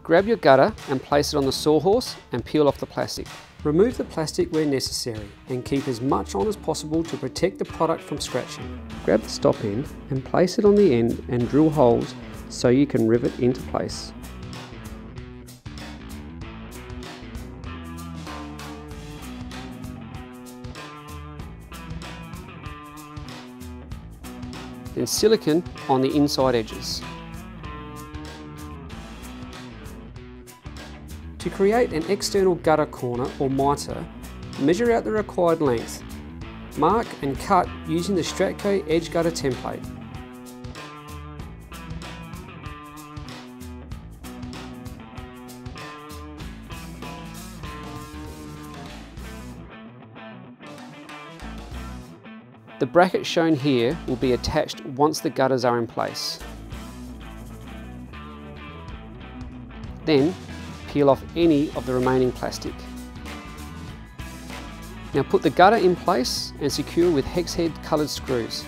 Grab your gutter and place it on the sawhorse and peel off the plastic. Remove the plastic where necessary and keep as much on as possible to protect the product from scratching. Grab the stop end and place it on the end and drill holes so you can rivet into place. Then silicone on the inside edges. To create an external gutter corner or mitre, measure out the required length. Mark and cut using the Stratco edge gutter template. The bracket shown here will be attached once the gutters are in place. Then, peel off any of the remaining plastic. Now put the gutter in place and secure with hex head coloured screws.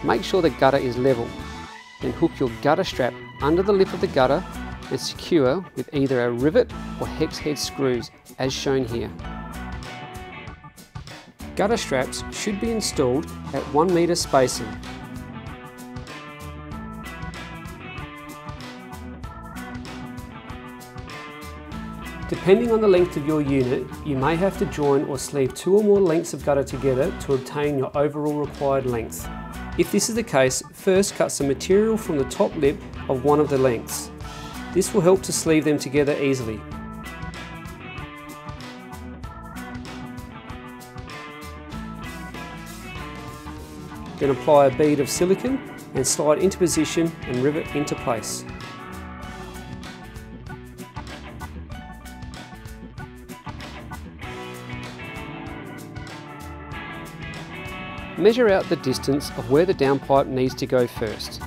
Make sure the gutter is level. Then hook your gutter strap under the lip of the gutter and secure with either a rivet or hex head screws as shown here. Gutter straps should be installed at 1 metre spacing. Depending on the length of your unit, you may have to join or sleeve 2 or more lengths of gutter together to obtain your overall required length. If this is the case, first cut some material from the top lip of one of the lengths. This will help to sleeve them together easily. Then apply a bead of silicone and slide into position and rivet into place. Measure out the distance of where the downpipe needs to go first.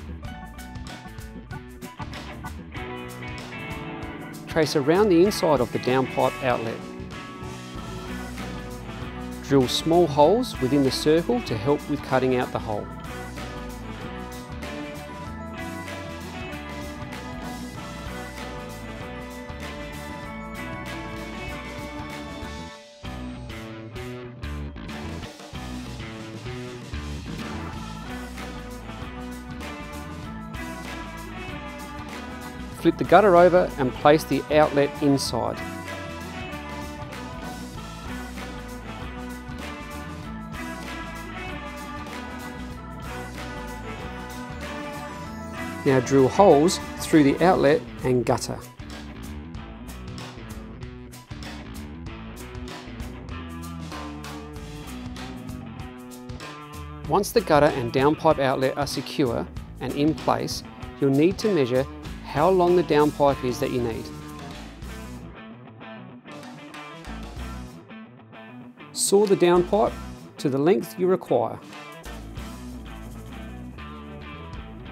Trace around the inside of the downpipe outlet. Drill small holes within the circle to help with cutting out the hole. Flip the gutter over and place the outlet inside. Now drill holes through the outlet and gutter. Once the gutter and downpipe outlet are secure and in place, you'll need to measure how long the downpipe is that you need. Saw the downpipe to the length you require.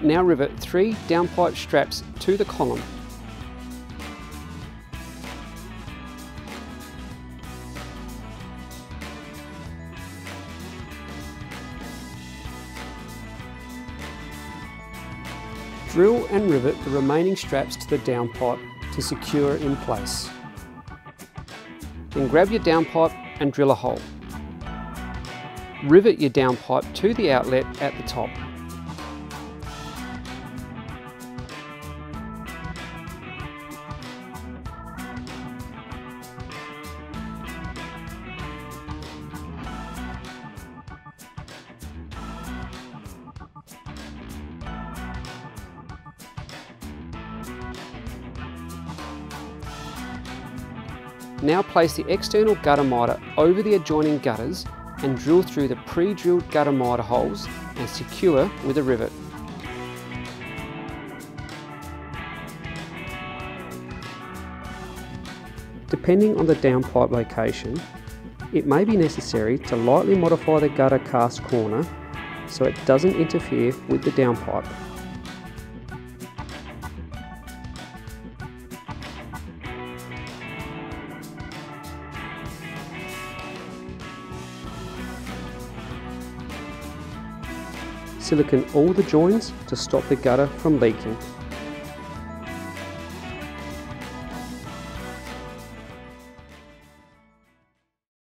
Now rivet 3 downpipe straps to the column. Drill and rivet the remaining straps to the downpipe to secure in place. Then grab your downpipe and drill a hole. Rivet your downpipe to the outlet at the top. Now place the external gutter mitre over the adjoining gutters and drill through the pre-drilled gutter mitre holes and secure with a rivet. Depending on the downpipe location, it may be necessary to lightly modify the gutter cast corner so it doesn't interfere with the downpipe. Silicone all the joins to stop the gutter from leaking.